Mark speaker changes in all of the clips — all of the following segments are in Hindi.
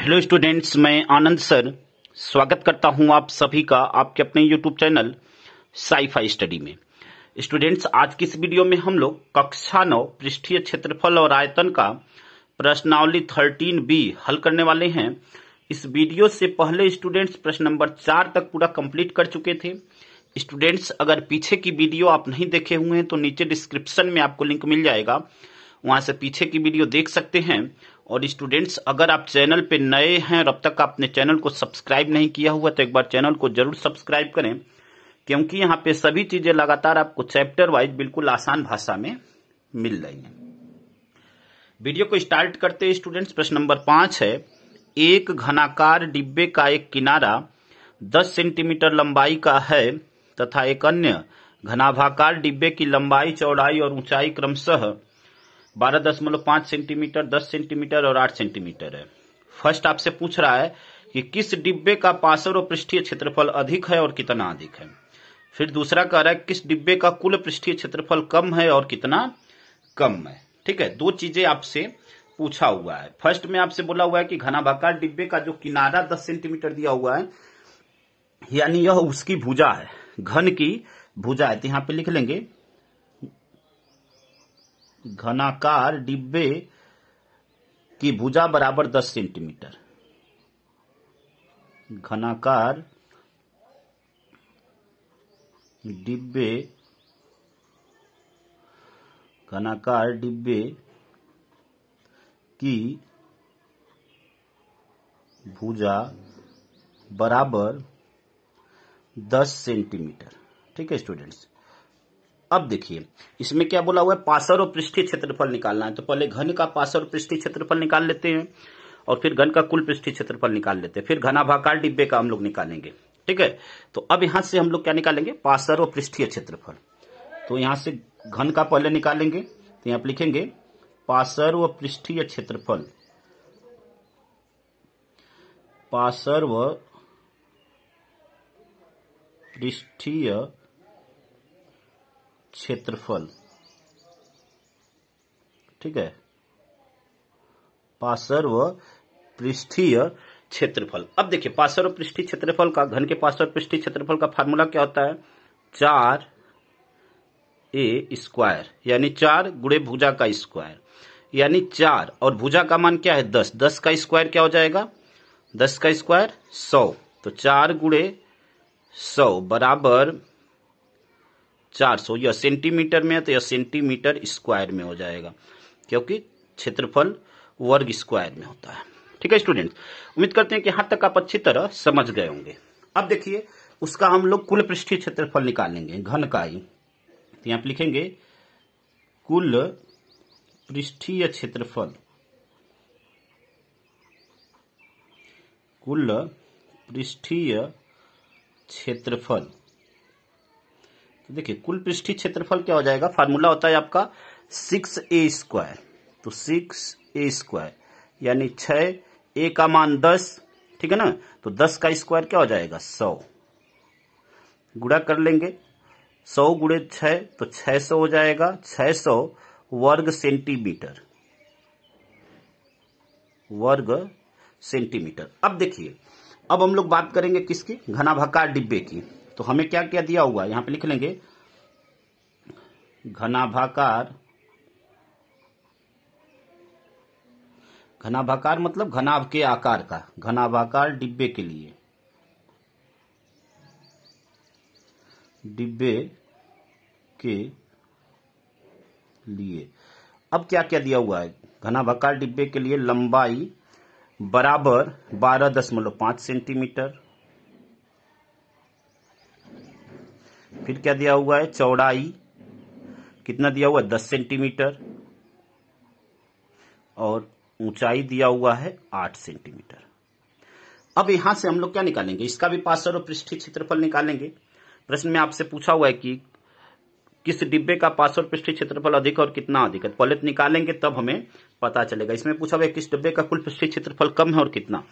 Speaker 1: हेलो स्टूडेंट्स, मैं आनंद सर स्वागत करता हूं आप सभी का आपके अपने यूट्यूब चैनल साई-फाई स्टडी में। स्टूडेंट्स, आज की इस वीडियो में हम लोग कक्षा 9 पृष्ठीय क्षेत्रफल और आयतन का प्रश्नावली 13B हल करने वाले हैं। इस वीडियो से पहले स्टूडेंट्स प्रश्न नंबर 4 तक पूरा कंप्लीट कर चुके थे। स्टूडेंट्स, अगर पीछे की वीडियो आप नहीं देखे हुए हैं तो नीचे डिस्क्रिप्शन में आपको लिंक मिल जाएगा, वहां से पीछे की वीडियो देख सकते हैं। और स्टूडेंट्स, अगर आप चैनल पे नए हैं और अब तक आपने चैनल को सब्सक्राइब नहीं किया हुआ तो एक बार चैनल को जरूर सब्सक्राइब करें, क्योंकि यहाँ पे सभी चीजें लगातार आपको चैप्टर वाइज बिल्कुल आसान भाषा में मिल रही हैं। वीडियो को स्टार्ट करते हैं स्टूडेंट्स। प्रश्न नंबर 5 है, एक घनाकार डिब्बे का एक किनारा 10 सेंटीमीटर लंबाई का है तथा एक अन्य घनाभाकार डिब्बे की लंबाई, चौड़ाई और ऊंचाई क्रमशः 12.5 सेंटीमीटर, 10 सेंटीमीटर और 8 सेंटीमीटर है। फर्स्ट आपसे पूछ रहा है कि किस डिब्बे का पार्श्व और पृष्ठीय क्षेत्रफल अधिक है और कितना अधिक है। फिर दूसरा कह रहा है किस डिब्बे का कुल पृष्ठीय क्षेत्रफल कम है और कितना कम है। ठीक है, दो चीजें आपसे पूछा हुआ है। फर्स्ट में आपसे बोला हुआ है कि घनाभाकार डिब्बे का जो किनारा 10 सेंटीमीटर दिया हुआ है, यानी यह उसकी भुजा है, घन की भुजा है। तो यहां पे लिख लेंगे घनाकार डिब्बे की भुजा बराबर 10 सेंटीमीटर। घनाकार डिब्बे की भुजा बराबर 10 सेंटीमीटर। ठीक है स्टूडेंट्स, अब देखिए इसमें क्या बोला हुआ है, पार्श्व और पृष्ठीय क्षेत्रफल निकालना है। तो पहले घन का पार्श्व और पृष्ठीय क्षेत्रफल निकाल लेते हैं और फिर घन का कुल पृष्ठीय क्षेत्रफल निकाल लेते हैं, फिर घनाभाकार डिब्बे का हम लोग निकालेंगे। ठीक है, तो अब यहां से हम लोग क्या निकालेंगे, पार्श्व और पृष्ठीय क्षेत्रफल। तो यहां से घन का पहले निकालेंगे, तो यहां पर लिखेंगे पार्श्व व पृष्ठीय क्षेत्रफल। पार्श्व व पृष्ठीय क्षेत्रफल। ठीक है, पार्श्व व पृष्ठीय क्षेत्रफल। अब देखिए पार्श्व और पृष्ठीय क्षेत्रफल का, घन के पार्श्व और पृष्ठीय क्षेत्रफल का फार्मूला क्या होता है, 4a², यानी 4 गुणे भुजा का स्क्वायर, यानी 4 और भुजा का मान क्या है 10, 10 का स्क्वायर क्या हो जाएगा, 10 का स्क्वायर 100। तो 4 गुणे 100 बराबर 400। यह सेंटीमीटर में है तो यह सेंटीमीटर स्क्वायर में हो जाएगा, क्योंकि क्षेत्रफल वर्ग स्क्वायर में होता है। ठीक है स्टूडेंट, उम्मीद करते हैं कि यहां तक आप अच्छी तरह समझ गए होंगे। अब देखिए उसका हम लोग कुल पृष्ठीय क्षेत्रफल निकालेंगे, घन का ही। तो यहां पर लिखेंगे कुल पृष्ठीय क्षेत्रफल। कुल पृष्ठीय क्षेत्रफल। तो देखिए कुल पृष्ठीय क्षेत्रफल क्या हो जाएगा, फार्मूला होता है आपका 6a²। तो 6a², यानी 6a का मान 10, ठीक है ना, तो 10 का स्क्वायर क्या हो जाएगा 100। गुणा कर लेंगे, 100 गुणे 6 तो 600 हो जाएगा, 600 वर्ग सेंटीमीटर। वर्ग सेंटीमीटर। अब देखिए, अब हम लोग बात करेंगे किसकी, घनाभाकार डिब्बे की। तो हमें क्या क्या दिया हुआ है, यहां पे लिख लेंगे घनाभाकार। घनाभाकार मतलब घनाभ के आकार का, घनाभाकार डिब्बे के लिए, डिब्बे के लिए। अब क्या क्या दिया हुआ है, घनाभाकार डिब्बे के लिए लंबाई बराबर 12.5 सेंटीमीटर। फिर क्या दिया हुआ है, चौड़ाई कितना दिया हुआ है 10 सेंटीमीटर और ऊंचाई दिया हुआ है 8 सेंटीमीटर। अब यहां से हम लोग क्या निकालेंगे, इसका भी पार्श्व और पृष्ठीय क्षेत्रफल निकालेंगे। प्रश्न में आपसे पूछा हुआ है कि किस डिब्बे का पार्श्व और पृष्ठीय क्षेत्रफल अधिक और कितना अधिक है। पहले तो निकालेंगे तब हमें पता चलेगा। इसमें पूछा हुआ है किस डिब्बे का कुल पृष्ठीय क्षेत्रफल कम है और कितना।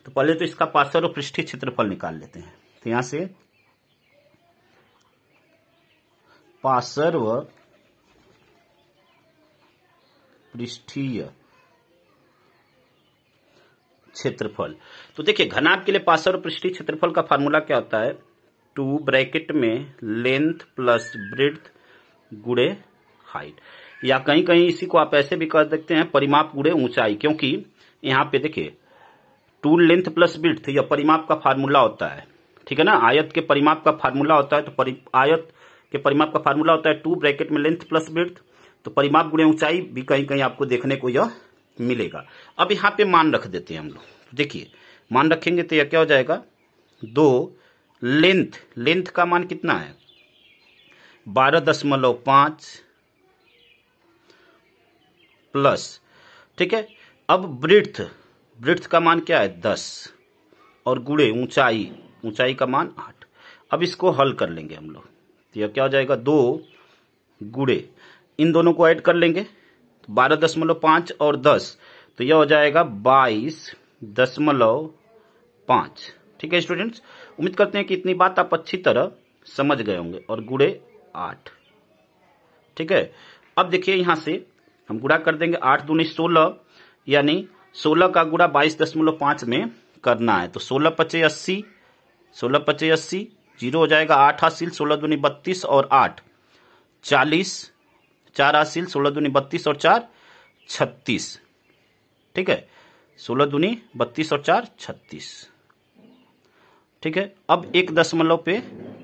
Speaker 1: तो पहले तो इसका पार्श्व और पृष्ठीय क्षेत्रफल निकाल लेते हैं। तो यहां से पार्श्व पृष्ठीय क्षेत्रफल। तो देखिए घनाभ के लिए पार्श्व और पृष्ठीय क्षेत्रफल का फार्मूला क्या होता है, 2 ब्रैकेट में लेंथ प्लस ब्रेड्थ गुणे हाइट, या कहीं कहीं इसी को आप ऐसे भी कर सकते हैं परिमाप गुणे ऊंचाई, क्योंकि यहाँ पे देखिए 2 लेंथ प्लस ब्रेड्थ यह परिमाप का फार्मूला होता है, ठीक है ना। आयत के परिमाप का फार्मूला होता है, तो आयत के परिमाप का फार्मूला होता है 2 ब्रैकेट में लेंथ प्लस ब्रेड्थ, तो परिमाप गुणे ऊंचाई भी कहीं कहीं आपको देखने को यह मिलेगा। अब यहाँ पे मान रख देते हैं हम लोग। देखिए मान रखेंगे तो यह क्या हो जाएगा, 2 लेंथ का मान कितना है 12.5 प्लस, ठीक है। अब ब्रेड्थ का मान क्या है 10 और गुणे ऊंचाई का मान 8। अब इसको हल कर लेंगे हम लोग, तो यह क्या हो जाएगा 2 गुणे इन दोनों को ऐड कर लेंगे, 12.5 और 10, तो यह हो जाएगा 22.5। ठीक है स्टूडेंट्स, उम्मीद करते हैं कि इतनी बात आप अच्छी तरह समझ गए होंगे। और गुणे 8, ठीक है। अब देखिए यहां से हम गुणा कर देंगे, 8 दूनी 16, यानी 16 का गुणा 22.5 में करना है, तो 16 पचे 80, 16 पचे 80, 0 हो जाएगा, 8 हासिल, 16 दूनी 32 और 8 40, 4 हासिल, 16 दूनी 32 और 4 36, ठीक है। 16 दूनी 32 और 4 36, ठीक है। अब 1 पे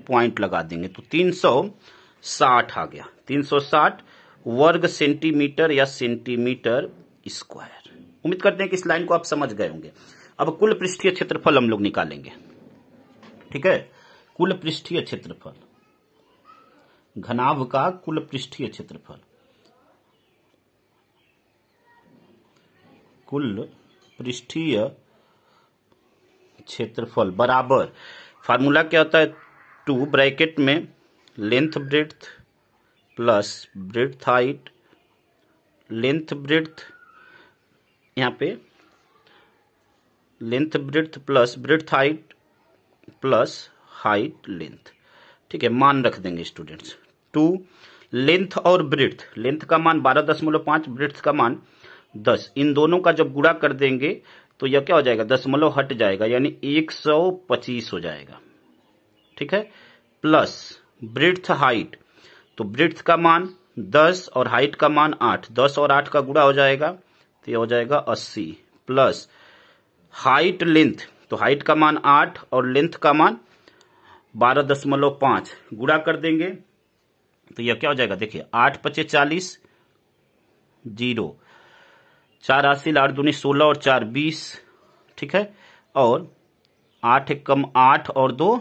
Speaker 1: पॉइंट लगा देंगे, तो 360 आ गया, 360 वर्ग सेंटीमीटर या सेंटीमीटर स्क्वायर। उम्मीद करते हैं कि इस लाइन को आप समझ गए होंगे। अब कुल पृष्ठीय क्षेत्रफल हम लोग निकालेंगे, ठीक है। कुल पृष्ठीय क्षेत्रफल, घनाभ का कुल पृष्ठीय क्षेत्रफल, कुल पृष्ठीय क्षेत्रफल बराबर, फार्मूला क्या होता है, 2 ब्रैकेट में length breadth plus breadth height, length breadth यहाँ पे length breadth plus breadth height plus height length, ठीक है। मान रख देंगे स्टूडेंट्स, 2 लेंथ और ब्रेड्थ, लेंथ का मान 12.5, ब्रेड्थ का मान 10, इन दोनों का जब गुणा कर देंगे तो यह क्या हो जाएगा, दशमलव हट जाएगा, यानी 125 हो जाएगा, ठीक है। प्लस ब्रेड्थ हाइट, तो ब्रेड्थ का मान 10 और हाइट का मान 8, 10 और 8 का गुणा हो जाएगा, तो यह हो जाएगा 80, प्लस हाइट लेंथ, तो हाइट का मान 8 और लेंथ का मान 12.5, गुणा कर देंगे तो यह क्या हो जाएगा, देखिए 8 पचे 40, 0, 4 हासिल, 8 दूनी 16 और 4 20, ठीक है। और 8 एक कम 8 और 2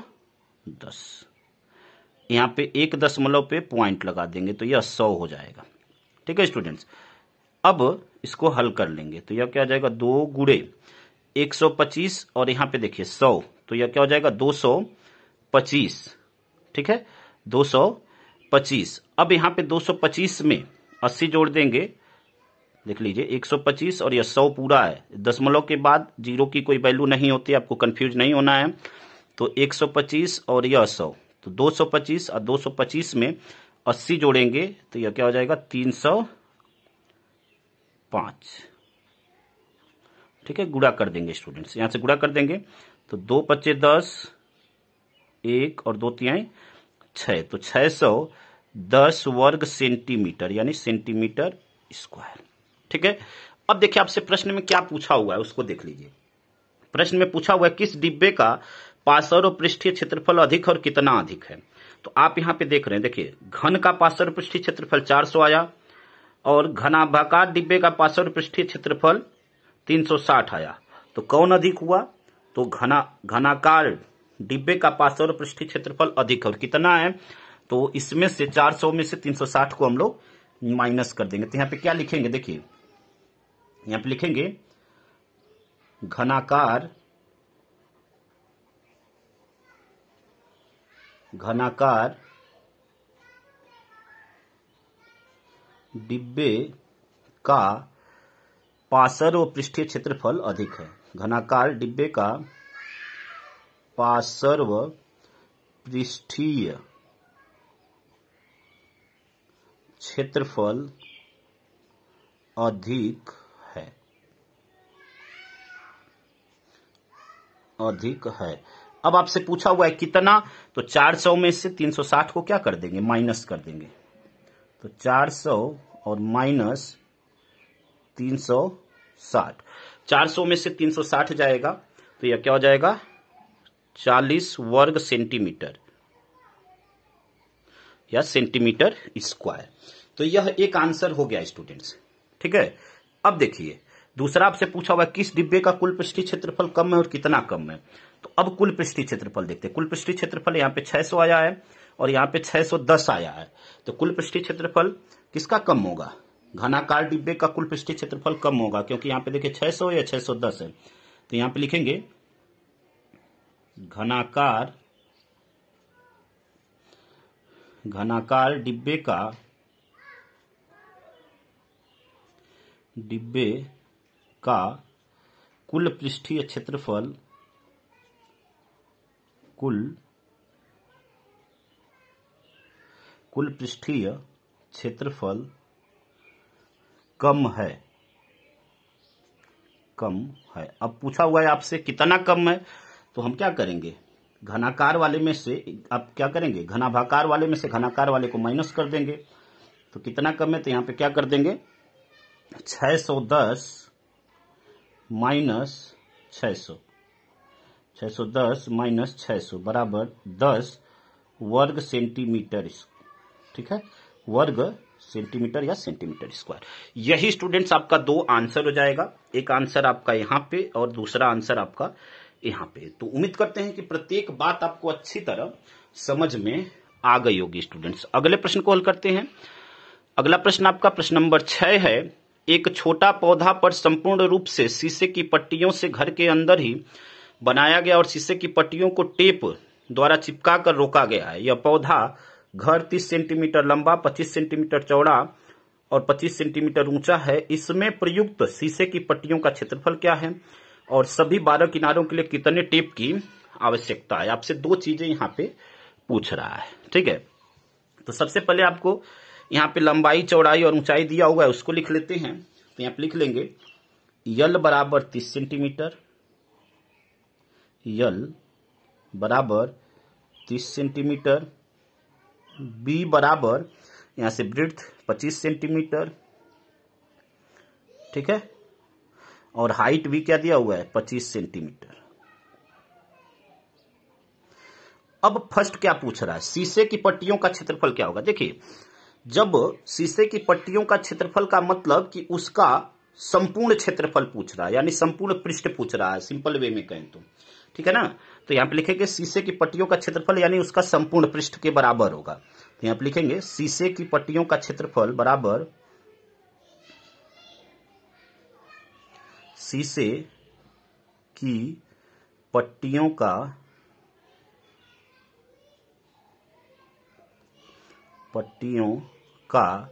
Speaker 1: 10, यहाँ पे 1 पे पॉइंट लगा देंगे, तो यह 100 हो जाएगा, ठीक है स्टूडेंट्स। अब इसको हल कर लेंगे, तो यह क्या हो जाएगा, 2 गुणे 125 और यहाँ पे देखिए 100, तो यह क्या हो जाएगा 225, ठीक है, 225। अब यहाँ पे 225 में 80 जोड़ देंगे, देख लीजिए 125 और यह 100 पूरा है, दशमलव के बाद 0 की कोई वैल्यू नहीं होती, आपको कंफ्यूज नहीं होना है। तो 125 और यह 100, तो 225 और 225 में 80 जोड़ेंगे, तो यह क्या हो जाएगा 305, ठीक है। गुणा कर देंगे स्टूडेंट्स, यहां से गुणा कर देंगे, तो 2 पच्चे 10, 1 और 2 तिहाई 6, तो 610 वर्ग सेंटीमीटर यानी सेंटीमीटर स्क्वायर, ठीक है। अब देखिए आपसे प्रश्न में क्या पूछा हुआ है उसको देख लीजिए। प्रश्न में पूछा हुआ है किस डिब्बे का पार्श्व और पृष्ठीय क्षेत्रफल अधिक और कितना अधिक है। तो आप यहां पे देख रहे हैं, देखिए घन का पार्श्व और पृष्ठीय क्षेत्रफल 400 आया और घनाभाकार डिब्बे का पार्श्व और पृष्ठीय क्षेत्रफल 360 आया, तो कौन अधिक हुआ, तो घनाकार डिब्बे का पार्श्व और पृष्ठीय क्षेत्रफल अधिक और कितना है, तो इसमें से 400 में से 360 को हम लोग माइनस कर देंगे। तो यहां पे क्या लिखेंगे, देखिए यहां पे लिखेंगे घनाकार डिब्बे का पार्श्व और पृष्ठीय क्षेत्रफल अधिक है। घनाकार डिब्बे का पार्श्व पृष्ठीय क्षेत्रफल अधिक है। अधिक है। अब आपसे पूछा हुआ है कितना, तो 400 में से 360 को क्या कर देंगे, माइनस कर देंगे। तो 400 और माइनस 360, 400 में से 360 जाएगा तो यह क्या हो जाएगा, 40 वर्ग सेंटीमीटर या सेंटीमीटर स्क्वायर। तो यह एक आंसर हो गया स्टूडेंट्स, ठीक है। अब देखिए दूसरा आपसे पूछा हुआ है किस डिब्बे का कुल पृष्ठीय क्षेत्रफल कम है और कितना कम है। तो अब कुल पृष्ठीय क्षेत्रफल देखते हैं। कुल पृष्ठीय क्षेत्रफल यहाँ पे 600 आया है और यहाँ पे 610 आया है। तो कुल पृष्ठीय क्षेत्रफल किसका कम होगा, घनाकार डिब्बे का कुल पृष्ठीय क्षेत्रफल कम होगा, क्योंकि यहाँ पे देखिए 600 या 610 है। तो यहाँ पे लिखेंगे घनाकार डिब्बे का कुल पृष्ठीय क्षेत्रफल कुल पृष्ठीय क्षेत्रफल कम है। अब पूछा हुआ है आपसे कितना कम है, तो हम क्या करेंगे, घनाकार वाले में से आप क्या करेंगे, घनाभाकार वाले में से घनाकार वाले को माइनस कर देंगे। तो कितना कम है, तो यहाँ पे क्या कर देंगे, 610 माइनस 600 बराबर 10 वर्ग सेंटीमीटर, ठीक है, वर्ग सेंटीमीटर या सेंटीमीटर स्क्वायर। यही स्टूडेंट्स आपका दो आंसर हो जाएगा, एक आंसर आपका यहाँ पे और दूसरा आंसर आपका यहाँ पे। तो उम्मीद करते हैं कि प्रत्येक बात आपको अच्छी तरह समझ में आ गई होगी स्टूडेंट्स। अगले प्रश्न को हल करते हैं। अगला प्रश्न आपका प्रश्न नंबर 6 है। एक छोटा पौधा पर संपूर्ण रूप से शीशे की पट्टियों से घर के अंदर ही बनाया गया और शीशे की पट्टियों को टेप द्वारा चिपका कर रोका गया है। यह पौधा घर 30 सेंटीमीटर लंबा, 25 सेंटीमीटर चौड़ा और 25 सेंटीमीटर ऊंचा है। इसमें प्रयुक्त शीशे की पट्टियों का क्षेत्रफल क्या है और सभी 12 किनारों के लिए कितने टेप की आवश्यकता है। आपसे दो चीजें यहाँ पे पूछ रहा है, ठीक है। तो सबसे पहले आपको यहाँ पे लंबाई, चौड़ाई और ऊंचाई दिया हुआ है, उसको लिख लेते हैं। तो यहाँ पे लिख लेंगे यल बराबर 30 सेंटीमीटर, यल बराबर 30 सेंटीमीटर, बी बराबर यहां से ब्रेड्थ 25 सेंटीमीटर, ठीक है, और हाइट भी क्या दिया हुआ है, 25 सेंटीमीटर। अब फर्स्ट क्या पूछ रहा है, शीशे की पट्टियों का क्षेत्रफल क्या होगा। देखिए जब शीशे की पट्टियों का क्षेत्रफल का मतलब कि उसका संपूर्ण क्षेत्रफल पूछ रहा है, यानी संपूर्ण पृष्ठ पूछ रहा है, सिंपल वे में कहें तो, ठीक है ना। तो यहां पे लिखेंगे शीशे की पट्टियों का क्षेत्रफल यानी उसका संपूर्ण पृष्ठ के बराबर होगा। तो यहां पे लिखेंगे शीशे की पट्टियों का क्षेत्रफल बराबर शीशे की पट्टियों का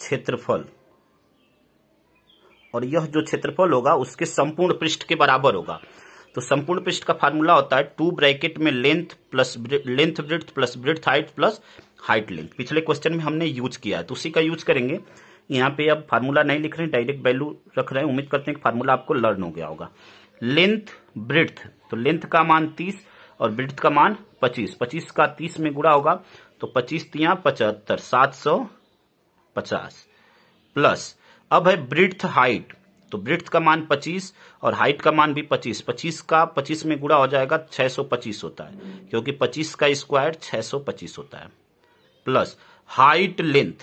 Speaker 1: क्षेत्रफल, और यह जो क्षेत्रफल होगा उसके संपूर्ण पृष्ठ के बराबर होगा। तो संपूर्ण पृष्ठ का फार्मूला होता है 2 ब्रैकेट में length breadth plus breadth height plus height length. पिछले क्वेश्चन में हमने यूज किया है तो उसी का यूज करेंगे। यहाँ पे अब फार्मूला नहीं लिख रहे हैं, डायरेक्ट वैल्यू रख रहे हैं। उम्मीद करते हैं कि फार्मूला आपको लर्न हो गया होगा। लेंथ ब्रेड्थ, तो लेंथ का मान 30 और ब्रेड्थ का मान 25, 25 का 30 में गुणा होगा तो 25 तिया 75, 750 प्लस अब है ब्रेड्थ हाइट, तो ब्रेड्थ का मान 25 और हाइट का मान भी 25, 25 का 25 में गुणा हो जाएगा 625 होता है, क्योंकि 25 का स्क्वायर 625 होता है, प्लस हाइट लेंथ,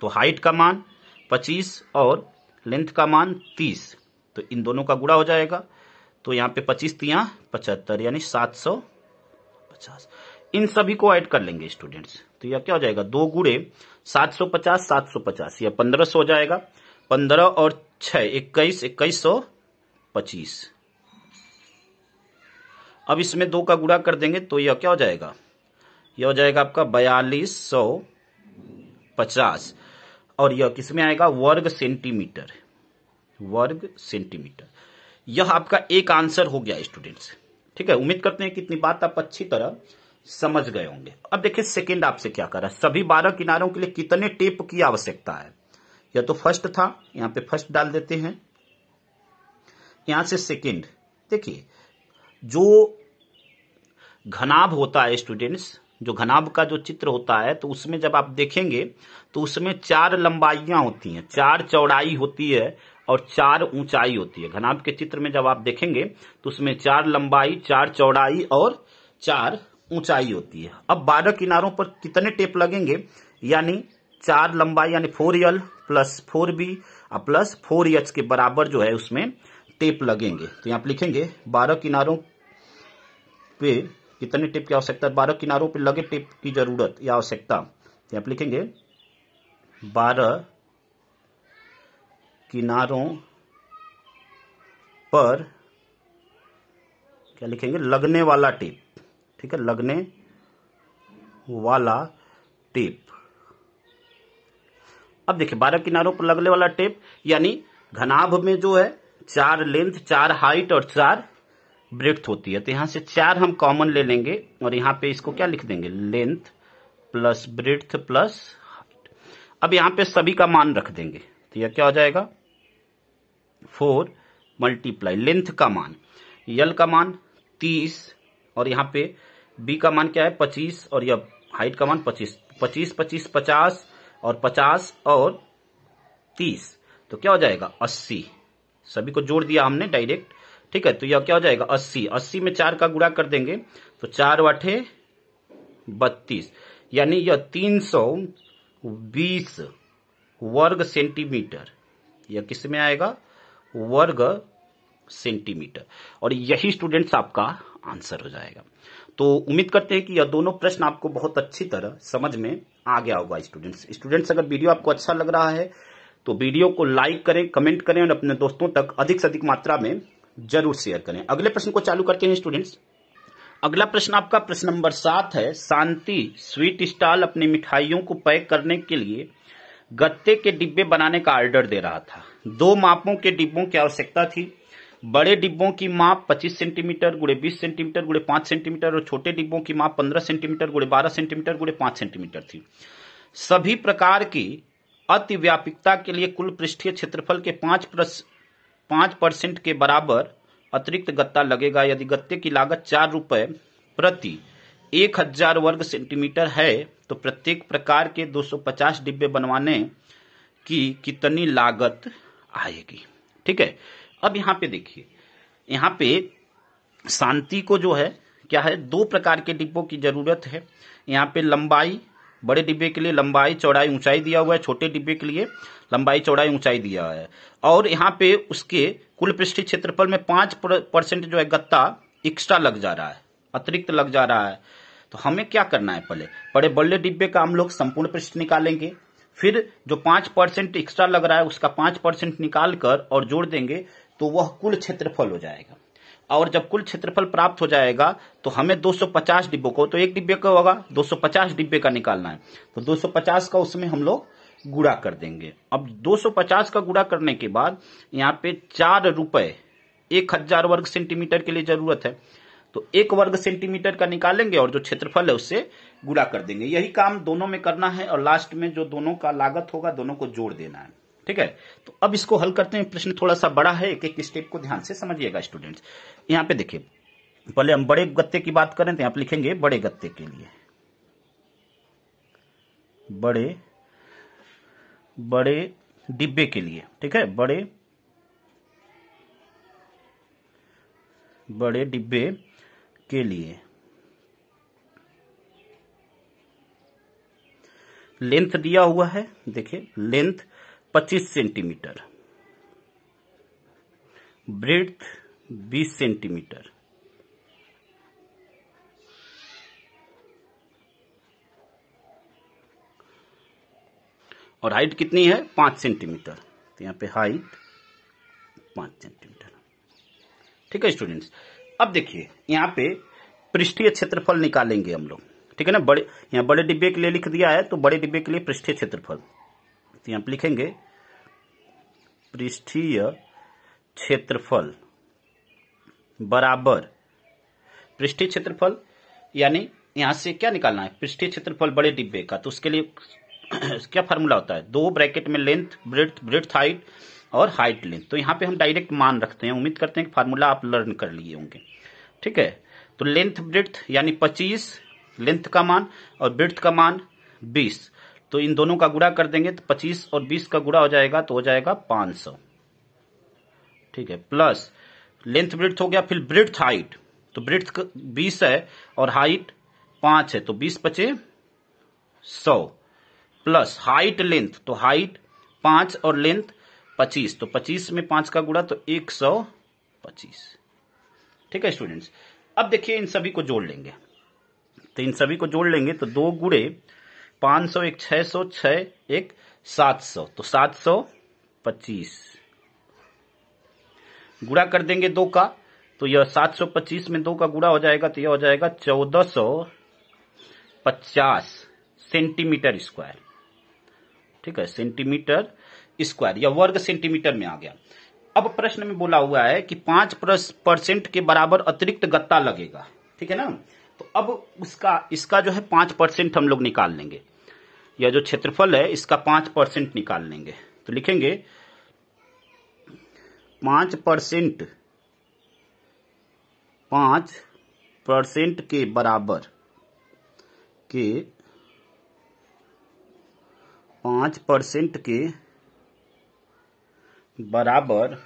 Speaker 1: तो हाइट का मान 25 और लेंथ का मान 30, तो इन दोनों का गुणा हो जाएगा। तो यहाँ पे 25 तिया 75 यानी 750। इन सभी को ऐड कर लेंगे स्टूडेंट्स, तो यह क्या हो जाएगा 2 गुणे 750 750 या 1500 हो जाएगा। 15 और 6 21 2125। अब इसमें 2 का गुणा कर देंगे तो यह क्या हो जाएगा, यह हो जाएगा आपका 4250 और यह किसमें आएगा, वर्ग सेंटीमीटर, वर्ग सेंटीमीटर। यह आपका एक आंसर हो गया स्टूडेंट्स, ठीक है। उम्मीद करते हैं कि इतनी बात आप अच्छी तरह समझ गए होंगे। अब देखिए सेकंड आपसे क्या कर रहा है, सभी 12 किनारों के लिए कितने टेप की आवश्यकता है। यह तो फर्स्ट था, यहां पे फर्स्ट डाल देते हैं, यहां से सेकंड देखिए, जो घनाभ होता है स्टूडेंट्स, जो घनाभ का जो चित्र होता है, तो उसमें जब आप देखेंगे तो उसमें 4 लंबाइयां होती हैं, 4 चौड़ाई होती है और 4 ऊंचाई होती है। घनाभ के चित्र में जब आप देखेंगे तो उसमें 4 लंबाई, 4 चौड़ाई और 4 ऊंचाई होती है। अब 12 किनारों पर कितने टेप लगेंगे, यानी 4 लंबाई यानी 4L plus 4B plus 4H के बराबर जो है उसमें टेप लगेंगे। तो यहाँ पे लिखेंगे 12 किनारों पे कितने टेप की आवश्यकता है, 12 किनारों पे लगे टेप की जरूरत या आवश्यकता। तो यहाँ पे लिखेंगे 12 किनारों पर क्या लिखेंगे, लगने वाला टेप। ठीक है, लगने वाला टेप। अब देखिए 12 किनारों पर लगने वाला टेप यानी घनाभ में जो है 4 लेंथ, 4 हाइट और 4 ब्रेड्थ होती है। तो यहां से 4 हम कॉमन ले लेंगे और यहां पे इसको क्या लिख देंगे, length plus breadth plus height. अब यहां पे सभी का मान रख देंगे तो यह क्या हो जाएगा, 4 मल्टीप्लाई लेंथ का मान, यल का मान 30 और यहां पे बी का मान क्या है 25 और यह हाइट का मान 25, 25 25 50 और 50 और 30, तो क्या हो जाएगा 80। सभी को जोड़ दिया हमने डायरेक्ट। ठीक है, तो यह क्या हो जाएगा 80, 80 में 4 का गुणा कर देंगे तो 4 वाठे 32, यानी यह 320 वर्ग सेंटीमीटर, यह किस में आएगा, वर्ग सेंटीमीटर। और यही स्टूडेंट्स आपका आंसर हो जाएगा। तो उम्मीद करते हैं कि यह दोनों प्रश्न आपको बहुत अच्छी तरह समझ में आ गया होगा। स्टूडेंट्स अगर वीडियो आपको अच्छा लग रहा है तो वीडियो को लाइक करें, कमेंट करें और अपने दोस्तों तक अधिक से अधिक मात्रा में जरूर शेयर करें। अगले प्रश्न को चालू करते हैं स्टूडेंट्स। अगला प्रश्न आपका प्रश्न नंबर 7 है। शांति स्वीट स्टॉल अपनी मिठाइयों को पैक करने के लिए गत्ते के डिब्बे बनाने का ऑर्डर दे रहा था। 2 मापों के डिब्बों की आवश्यकता थी। बड़े डिब्बों की माप 25 सेंटीमीटर गुणे 20 सेंटीमीटर गुणे 5 सेंटीमीटर और छोटे डिब्बों की माप 15 सेंटीमीटर गुणे 12 सेंटीमीटर गुणे 5 सेंटीमीटर थी। सभी प्रकार की अतिव्यापकता के लिए कुल पृष्ठीय क्षेत्रफल के 5% के बराबर अतिरिक्त गत्ता लगेगा। यदि गत्ते की लागत 4 रुपए प्रति 1000 वर्ग सेंटीमीटर है तो प्रत्येक प्रकार के 250 डिब्बे बनवाने की कितनी लागत आएगी। ठीक है, अब यहां पे देखिए, यहां पे शांति को जो है क्या है, 2 प्रकार के डिब्बों की जरूरत है। यहां पे लंबाई, बड़े डिब्बे के लिए लंबाई चौड़ाई ऊंचाई दिया हुआ है, छोटे डिब्बे के लिए लंबाई चौड़ाई ऊंचाई दिया हुआ है और यहाँ पे उसके कुल पृष्ठीय क्षेत्रफल में 5% जो है गत्ता एक्स्ट्रा लग जा रहा है, अतिरिक्त लग जा रहा है। तो हमें क्या करना है, पहले बड़े डिब्बे का हम लोग संपूर्ण पृष्ठ निकालेंगे, फिर जो 5% एक्स्ट्रा लग रहा है उसका 5% निकाल कर और जोड़ देंगे तो वह कुल क्षेत्रफल हो जाएगा। और जब कुल क्षेत्रफल प्राप्त हो जाएगा तो हमें 250 डिब्बों को, तो एक डिब्बे का होगा 250 डिब्बे का निकालना है, तो 250 का उसमें हम लोग गुणा कर देंगे। अब 250 का गुणा करने के बाद यहाँ पे 4 रुपए 1000 वर्ग सेंटीमीटर के लिए जरूरत है, तो 1 वर्ग सेंटीमीटर का निकालेंगे और जो क्षेत्रफल है उससे गुणा कर देंगे। यही काम दोनों में करना है और लास्ट में जो दोनों का लागत होगा दोनों को जोड़ देना है। ठीक है, तो अब इसको हल करते हैं। प्रश्न थोड़ा सा बड़ा है, एक एक स्टेप को ध्यान से समझिएगा स्टूडेंट्स। यहाँ पे देखिए, पहले हम बड़े गत्ते की बात करें तो यहाँ पे लिखेंगे बड़े गत्ते के लिए, बड़े डिब्बे के लिए। ठीक है, बड़े डिब्बे के लिए लेंथ दिया हुआ है, देखिए लेंथ 25 सेंटीमीटर, ब्रेड्थ 20 सेंटीमीटर और हाइट कितनी है 5 सेंटीमीटर, तो यहाँ पे हाइट 5 सेंटीमीटर। ठीक है स्टूडेंट्स, अब देखिए यहाँ पे पृष्ठीय क्षेत्रफल निकालेंगे हम लोग। ठीक है ना, यहाँ बड़े डिब्बे के लिए लिख दिया है, तो बड़े डिब्बे के लिए पृष्ठीय क्षेत्रफल, तो यहाँ पे लिखेंगे पृष्ठीय क्षेत्रफल बराबर पृष्ठीय क्षेत्रफल, यानी यहां से क्या निकालना है, पृष्ठीय क्षेत्रफल बड़े डिब्बे का, तो उसके लिए क्या फार्मूला होता है, 2 ब्रैकेट में लेंथ ब्रेड्थ हाइट और हाइट लेंथ। तो यहाँ पे हम डायरेक्ट मान रखते हैं, उम्मीद करते हैं कि फार्मूला आप लर्न कर लिए होंगे। ठीक है, तो लेंथ ब्रेड्थ यानी 25 लेंथ का मान और ब्रेड्थ का मान 20, तो इन दोनों का गुणा कर देंगे तो 25 और 20 का गुणा हो जाएगा तो हो जाएगा 500। ठीक है, प्लस लेंथ ब्रेड्थ हो गया, फिर ब्रेड्थ हाइट, तो ब्रेड्थ 20 है और हाइट 5 है, तो 20 पचे 100, प्लस हाइट लेंथ, तो हाइट 5 और लेंथ 25, तो 25 में 5 का गुणा तो 125। ठीक है स्टूडेंट्स, अब देखिए इन सभी को जोड़ लेंगे, तो इन सभी को जोड़ लेंगे तो 2 गुणे 500 एक 600, 6 एक 700, तो 725 गुणा कर देंगे 2 का, तो यह 725 में 2 का गुणा हो जाएगा तो यह हो जाएगा 1450 सेंटीमीटर स्क्वायर। ठीक है, सेंटीमीटर स्क्वायर, यह वर्ग सेंटीमीटर में आ गया। अब प्रश्न में बोला हुआ है कि 5% के बराबर अतिरिक्त गत्ता लगेगा। ठीक है ना, तो अब इसका जो है 5% हम लोग निकाल लेंगे, यह जो क्षेत्रफल है इसका 5% निकाल लेंगे, तो लिखेंगे 5% के बराबर 5% के बराबर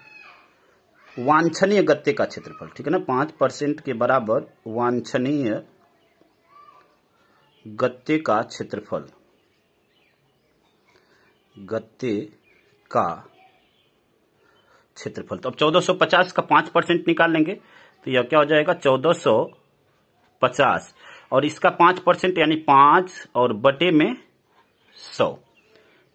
Speaker 1: वांछनीय गत्ते का क्षेत्रफल। ठीक है ना, 5% के बराबर वांछनीय गत्ते का क्षेत्रफल, गत्ते का क्षेत्रफल। तो अब 1450 का 5% निकाल लेंगे तो यह क्या हो जाएगा 1450, और इसका 5% यानी 5 और बटे में 100।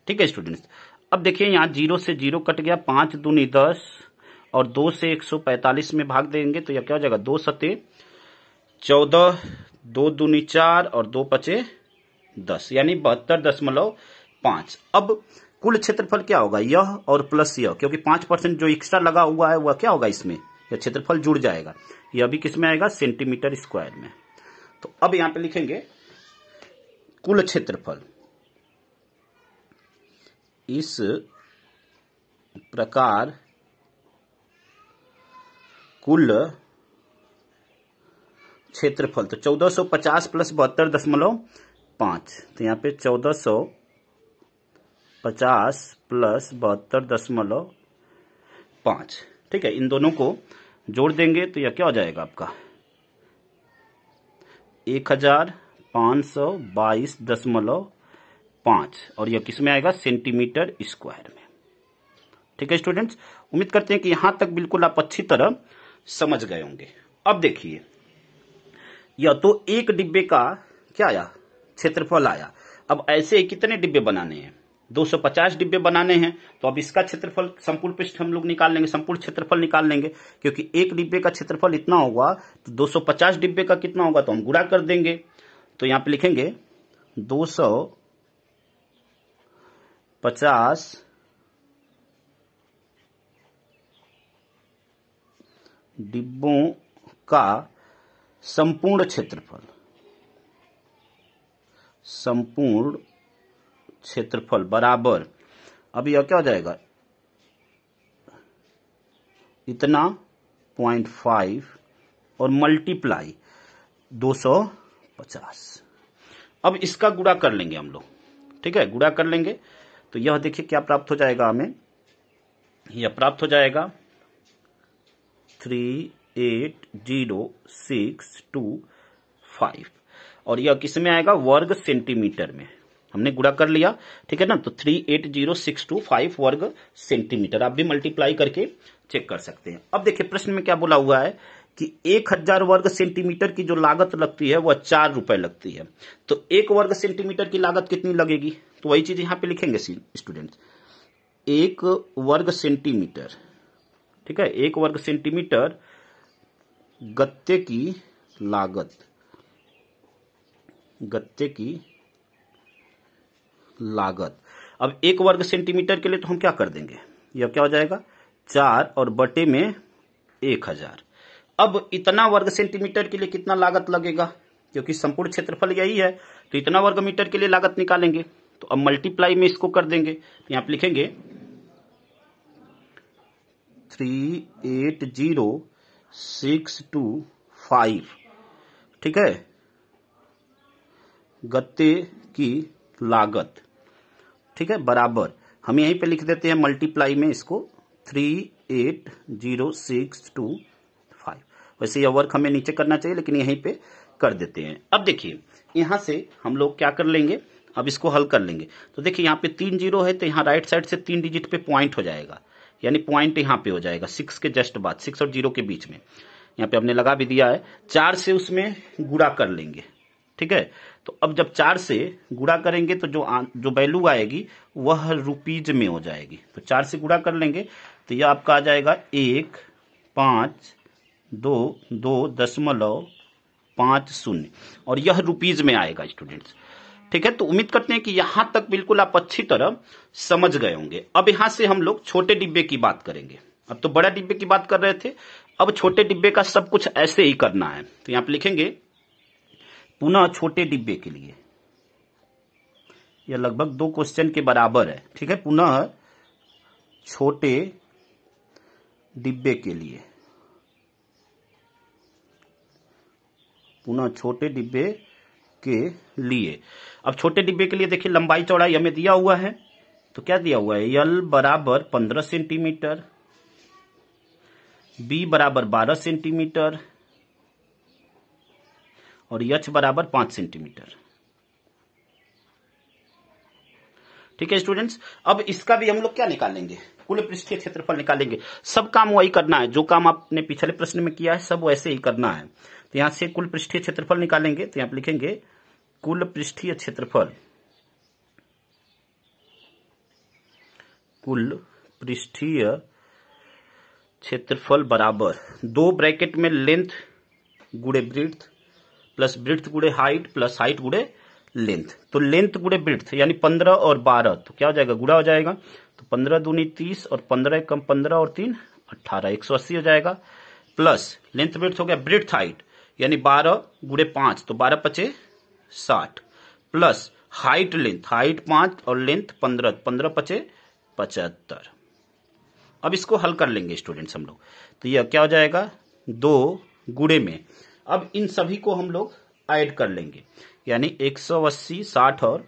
Speaker 1: ठीक है स्टूडेंट्स, अब देखिए यहाँ 0 से 0 कट गया, 5 दूनी 10 और 2 से 145 में भाग देंगे तो यह क्या हो जाएगा 2 सते 14, 2 दूनी 4 और 2 पचे 10, यानी 72.5। अब कुल क्षेत्रफल क्या होगा, यह और प्लस यह, क्योंकि 5% जो एक्स्ट्रा लगा हुआ है वह क्या होगा, इसमें यह क्षेत्रफल जुड़ जाएगा, यह भी किस में आएगा सेंटीमीटर स्क्वायर में। तो अब यहां पे लिखेंगे कुल क्षेत्रफल, इस प्रकार कुल क्षेत्रफल, तो 1450 प्लस 72.5, तो यहाँ पे 1450 प्लस 72.5। ठीक है, इन दोनों को जोड़ देंगे तो यह क्या हो जाएगा आपका 1522.5, और यह किस में आएगा सेंटीमीटर स्क्वायर में। ठीक है स्टूडेंट्स, उम्मीद करते हैं कि यहां तक बिल्कुल आप अच्छी तरह समझ गए होंगे। अब देखिए, यह तो एक डिब्बे का क्या आया क्षेत्रफल आया। अब ऐसे कितने डिब्बे बनाने हैं, 250 डिब्बे बनाने हैं, तो अब इसका क्षेत्रफल संपूर्ण पृष्ठ हम लोग निकाल लेंगे, संपूर्ण क्षेत्रफल निकाल लेंगे, क्योंकि एक डिब्बे का क्षेत्रफल इतना होगा तो 250 डिब्बे का कितना होगा, तो हम गुणा कर देंगे। तो यहां पे लिखेंगे 250 डिब्बों का संपूर्ण क्षेत्रफल बराबर, अब यह क्या हो जाएगा इतना 0.5 और मल्टीप्लाई 250। अब इसका गुणा कर लेंगे हम लोग। ठीक है, गुणा कर लेंगे तो यह देखिए क्या प्राप्त हो जाएगा हमें, यह प्राप्त हो जाएगा 380,625, और यह किस में आएगा वर्ग सेंटीमीटर में, हमने गुणा कर लिया। ठीक है ना, तो 380,625 वर्ग सेंटीमीटर, आप भी मल्टीप्लाई करके चेक कर सकते हैं। अब देखिए प्रश्न में क्या बोला हुआ है कि 1000 वर्ग सेंटीमीटर की जो लागत लगती है वह 4 रुपए लगती है, तो 1 वर्ग सेंटीमीटर की लागत कितनी लगेगी, तो वही चीज यहां पे लिखेंगे स्टूडेंट्स, 1 वर्ग सेंटीमीटर। ठीक है, 1 वर्ग सेंटीमीटर गत्ते की लागत, अब 1 वर्ग सेंटीमीटर के लिए तो हम क्या कर देंगे, यह क्या हो जाएगा 4 और बटे में 1000। अब इतना वर्ग सेंटीमीटर के लिए कितना लागत लगेगा, क्योंकि संपूर्ण क्षेत्रफल यही है, तो इतना वर्ग मीटर के लिए लागत निकालेंगे, तो अब मल्टीप्लाई में इसको कर देंगे, यहां पे लिखेंगे 380,625, ठीक है, गत्ते की लागत, ठीक है, बराबर हम यहीं पे लिख देते हैं मल्टीप्लाई में इसको 380,625। वैसे यह वर्क हमें नीचे करना चाहिए लेकिन यहीं पे कर देते हैं। अब देखिए यहां से हम लोग क्या कर लेंगे, अब इसको हल कर लेंगे। तो देखिए यहाँ पे 3 जीरो है तो यहाँ राइट साइड से 3 डिजिट पे पॉइंट हो जाएगा, यानी पॉइंट यहाँ पे हो जाएगा 6 के जस्ट बाद, 6 और 0 के बीच में। यहाँ पे हमने लगा भी दिया है। 4 से उसमें गुणा कर लेंगे, ठीक है। तो अब जब 4 से गुणा करेंगे तो जो वैल्यू आएगी वह रुपीज में हो जाएगी। तो 4 से गुणा कर लेंगे तो यह आपका आ जाएगा 1,522.50 और यह रुपीज में आएगा स्टूडेंट्स, ठीक है। तो उम्मीद करते हैं कि यहां तक बिल्कुल आप अच्छी तरह समझ गए होंगे। अब यहां से हम लोग छोटे डिब्बे की बात करेंगे। अब तो बड़ा डिब्बे की बात कर रहे थे, अब छोटे डिब्बे का सब कुछ ऐसे ही करना है। तो यहां पे लिखेंगे पुनः छोटे डिब्बे के लिए, यह लगभग 2 क्वेश्चन के बराबर है, ठीक है। पुनः छोटे डिब्बे के लिए, पुनः छोटे डिब्बे के लिए। अब छोटे डिब्बे के लिए देखिए लंबाई चौड़ाई हमें दिया हुआ है, तो क्या दिया हुआ है, यल बराबर 15 सेंटीमीटर, बी बराबर 12 सेंटीमीटर और एच बराबर 5 सेंटीमीटर, ठीक है स्टूडेंट्स। अब इसका भी हम लोग क्या निकालेंगे, कुल पृष्ठीय क्षेत्रफल निकालेंगे। सब काम वही करना है जो काम आपने पिछले प्रश्न में किया है, सब वैसे ही करना है। तो यहां से कुल पृष्ठीय क्षेत्रफल निकालेंगे, तो यहां पे लिखेंगे कुल पृष्ठीय क्षेत्रफल, कुल पृष्ठीय क्षेत्रफल बराबर 2 ब्रैकेट में लेंथ गुणे ब्रीड्थ प्लस ब्रीड्थ गुणे हाइट प्लस हाइट गुणे लेंथ। तो लेंथ गुणे ब्रीड्थ यानी 15 और 12, तो क्या हो जाएगा, गुणा हो जाएगा। तो 15 दूनी 30 और 15 कम 15 और 3 18, 180 हो जाएगा। प्लस लेंथ ब्रीड्थ हो गया, ब्रीड्थ हाइट यानी 12 गुणे 5, तो 12 पचे 60 प्लस हाइट लेंथ, हाइट 5 और लेंथ 15, 15 पचे 75। अब इसको हल कर लेंगे स्टूडेंट्स हम लोग, तो यह क्या हो जाएगा 2 गुणे में, अब इन सभी को हम लोग ऐड कर लेंगे, यानी 180, 60 और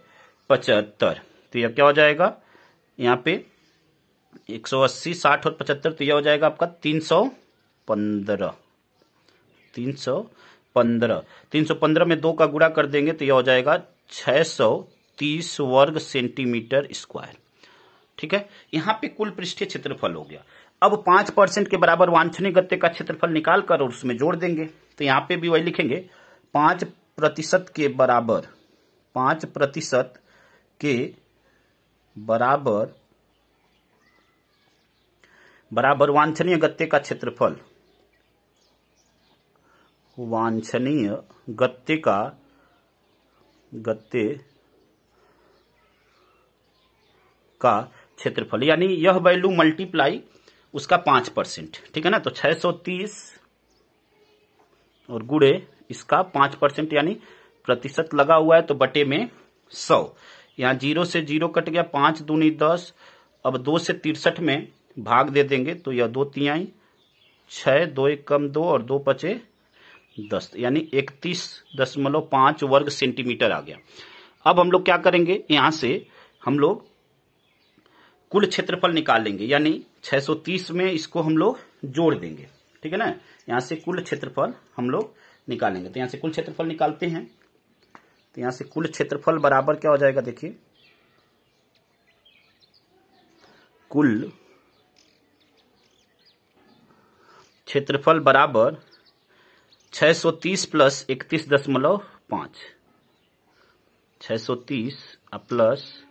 Speaker 1: 75। तो यह क्या हो जाएगा, यहाँ पे 180, 60 और 75, तो यह हो जाएगा आपका 315। 315 में 2 का गुणा कर देंगे तो यह हो जाएगा 630 वर्ग सेंटीमीटर स्क्वायर, ठीक है। यहां पे कुल पृष्ठीय क्षेत्रफल हो गया। अब 5% के बराबर वांछनीय गत्ते का क्षेत्रफल निकाल कर और उसमें जोड़ देंगे। तो यहां पे भी वही लिखेंगे 5% के बराबर, 5% के बराबर वांछनीय गत्ते का क्षेत्रफल, वांछनीय गत्ते का क्षेत्रफल यानी यह वैल्यू मल्टीप्लाई उसका 5%, ठीक है ना। तो 630 और गुणे इसका 5% यानी प्रतिशत लगा हुआ है तो बटे में 100। यहां 0 से 0 कट गया, 5 दूनी 10, अब 2 से 63 में भाग दे देंगे तो यह 2 तिहाई 6, 2 एक कम 2 और 2 पचे 10, यानी 31.5 वर्ग सेंटीमीटर आ गया। अब हम लोग क्या करेंगे, यहां से हम लोग कुल क्षेत्रफल निकाल लेंगे, यानी 630 में इसको हम लोग जोड़ देंगे, ठीक है ना। यहां से कुल क्षेत्रफल हम लोग निकालेंगे, तो यहां से कुल क्षेत्रफल निकालते हैं। तो यहां से कुल क्षेत्रफल बराबर क्या हो जाएगा, देखिए कुल क्षेत्रफल बराबर 630 प्लस 31.5, 630 प्लस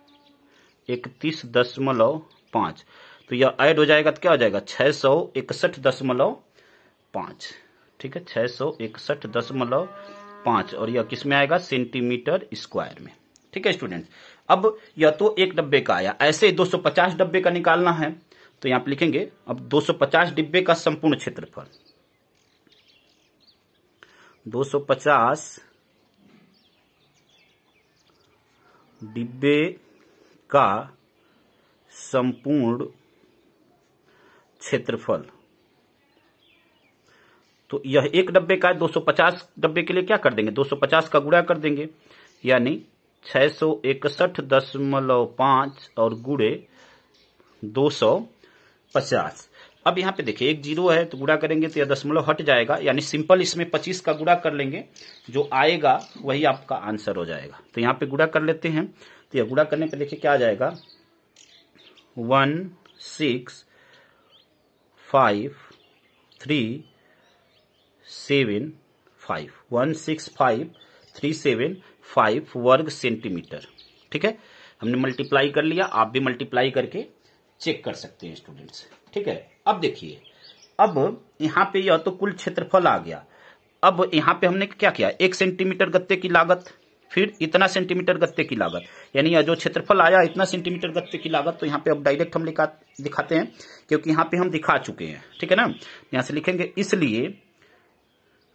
Speaker 1: 31.5, तो यह ऐड हो जाएगा तो क्या हो जाएगा 661.5, ठीक है, 661.5 और यह किस में आएगा, सेंटीमीटर स्क्वायर में, ठीक है स्टूडेंट्स। अब यह तो एक डब्बे का आया, ऐसे 250 डब्बे का निकालना है। तो यहां पे लिखेंगे अब 250 डिब्बे का संपूर्ण क्षेत्रफल, 250 डिब्बे का संपूर्ण क्षेत्रफल, तो यह 1 डब्बे का है, 250 डब्बे के लिए क्या कर देंगे, 250 का गुणा कर देंगे, यानी 661.5 और गुणे 250। अब यहाँ पे देखिए एक जीरो है तो गुणा करेंगे तो यह दशमलव हट जाएगा, यानी सिंपल इसमें 25 का गुणा कर लेंगे, जो आएगा वही आपका आंसर हो जाएगा। तो यहाँ पे गुणा कर लेते हैं, तो यह गुणा करने पे देखिए क्या आ जाएगा, 165,375 वर्ग सेंटीमीटर। ठीक है, हमने मल्टीप्लाई कर लिया, आप भी मल्टीप्लाई करके चेक कर सकते हैं स्टूडेंट्स। ठीक है, अब देखिए, अब यहां पे यह तो कुल क्षेत्रफल आ गया। अब यहां पे हमने क्या किया, 1 सेंटीमीटर गत्ते की लागत, फिर इतना सेंटीमीटर गत्ते की लागत, यानी यह जो क्षेत्रफल आया इतना सेंटीमीटर गत्ते की लागत। तो यहाँ पे अब डायरेक्ट हम दिखाते हैं, क्योंकि यहाँ पे हम दिखा चुके हैं। ठीक है ना, यहां से लिखेंगे, इसलिए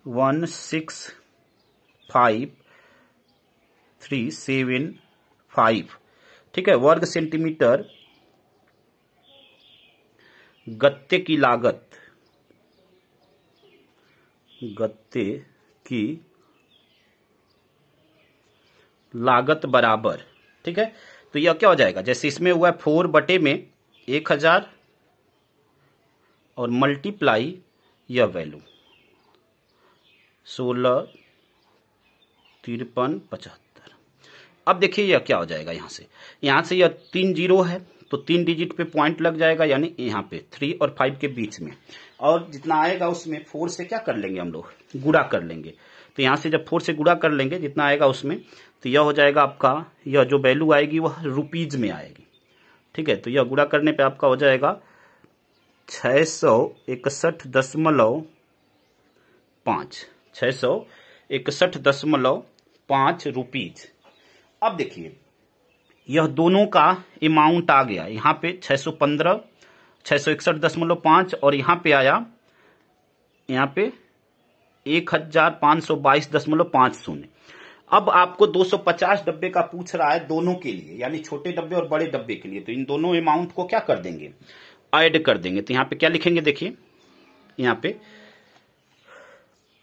Speaker 1: 165,375, ठीक है, वर्ग सेंटीमीटर गत्ते की लागत, गत्ते की लागत बराबर। ठीक है, तो यह क्या हो जाएगा, जैसे इसमें हुआ 4 बटे में 1000 और मल्टीप्लाई यह वैल्यू 16, 53, 75। अब देखिए यह क्या हो जाएगा, यहां से यह 3 जीरो है तो 3 डिजिट पे पॉइंट लग जाएगा, यानी यहाँ पे 3 और 5 के बीच में, और जितना आएगा उसमें 4 से क्या कर लेंगे हम लोग, गुणा कर लेंगे। तो यहां से जब 4 से गुणा कर लेंगे जितना आएगा उसमें, तो यह हो जाएगा आपका, यह जो वैल्यू आएगी वह रुपीज में आएगी। ठीक है, तो यह गुणा करने पे आपका हो जाएगा 661.5, 661.5 रुपीज। अब देखिए यह दोनों का अमाउंट आ गया, यहाँ पे 615, 661.5 और यहाँ पे आया, यहाँ पे 1522.50। अब आपको 250 डब्बे का पूछ रहा है दोनों के लिए, यानी छोटे डब्बे और बड़े डब्बे के लिए, तो इन दोनों अमाउंट को क्या कर देंगे, ऐड कर देंगे। तो यहाँ पे क्या लिखेंगे, देखिए यहाँ पे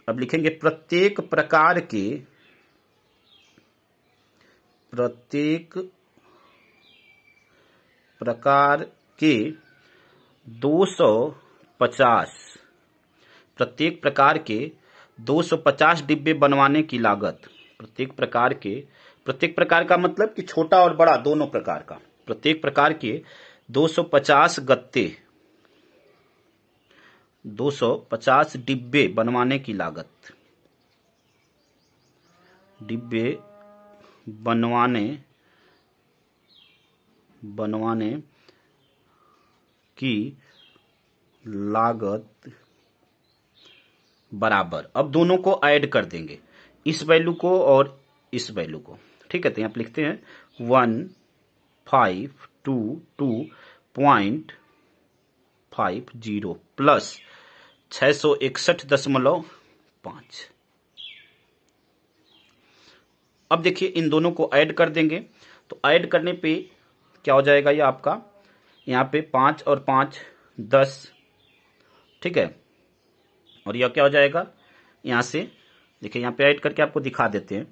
Speaker 1: अब लिखेंगे, प्रत्येक प्रकार के 250, प्रत्येक प्रकार के 250 डिब्बे बनवाने की लागत, प्रत्येक प्रकार का मतलब कि छोटा और बड़ा दोनों प्रकार का, प्रत्येक प्रकार के 250 गत्ते, 250 डिब्बे बनवाने की लागत, डिब्बे बनवाने की लागत बराबर। अब दोनों को ऐड कर देंगे, इस वैल्यू को और इस वैल्यू को। ठीक है, तो यहां पे लिखते हैं 1522.50 प्लस 661.5। अब देखिए इन दोनों को ऐड कर देंगे, तो ऐड करने पे क्या हो जाएगा, ये आपका यहाँ पे 5 और 5 10। ठीक है, और यह क्या हो जाएगा, यहां से देखिए यहाँ पे ऐड करके आपको दिखा देते हैं,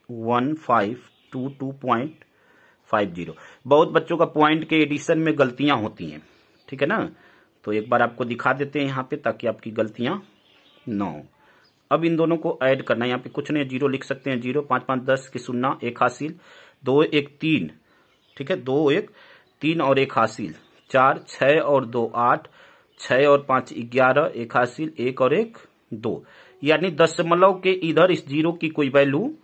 Speaker 1: 1522.50। बहुत बच्चों का पॉइंट के एडिशन में गलतियां होती हैं। ठीक है ना, तो एक बार आपको दिखा देते हैं यहाँ पे, ताकि आपकी गलतियां ना हो। अब इन दोनों को ऐड करना है, यहाँ पे कुछ नहीं, जीरो लिख सकते हैं, 0 5 5 10 की 0 1 हासिल, 2 1 3। ठीक है, 2 1 3 और 1 हासिल, 4 6 और 2 8, 6 और 5 11, 1 हासिल, 1 और 1 2, यानी दशमलव के इधर इस जीरो की कोई वैल्यू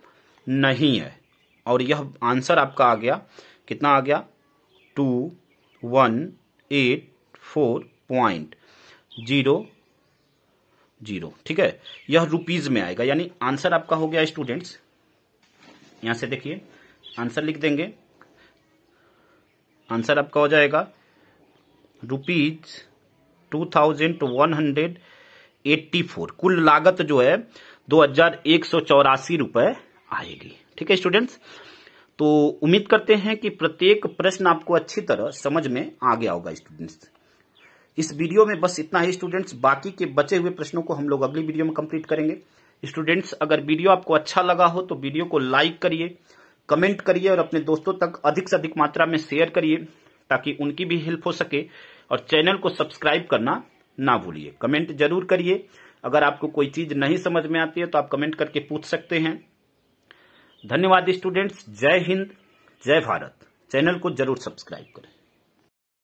Speaker 1: नहीं है। और यह आंसर आपका आ गया, कितना आ गया, 2184.00। ठीक है, यह रुपीज में आएगा, यानी आंसर आपका हो गया स्टूडेंट्स। यहां से देखिए आंसर लिख देंगे, आंसर आपका हो जाएगा ₹2184। कुल लागत जो है 2184 रुपए आएगी। ठीक है स्टूडेंट्स, तो उम्मीद करते हैं कि प्रत्येक प्रश्न आपको अच्छी तरह समझ में आ गया होगा स्टूडेंट्स। इस वीडियो में बस इतना ही स्टूडेंट्स, बाकी के बचे हुए प्रश्नों को हम लोग अगली वीडियो में कंप्लीट करेंगे। स्टूडेंट्स, अगर वीडियो आपको अच्छा लगा हो तो वीडियो को लाइक करिए, कमेंट करिए और अपने दोस्तों तक अधिक से अधिक मात्रा में शेयर करिए ताकि उनकी भी हेल्प हो सके। और चैनल को सब्सक्राइब करना ना भूलिए। कमेंट जरूर करिए। अगर आपको कोई चीज नहीं समझ में आती है तो आप कमेंट करके पूछ सकते हैं। धन्यवाद स्टूडेंट्स। जय हिंद, जय भारत। चैनल को जरूर सब्सक्राइब करें।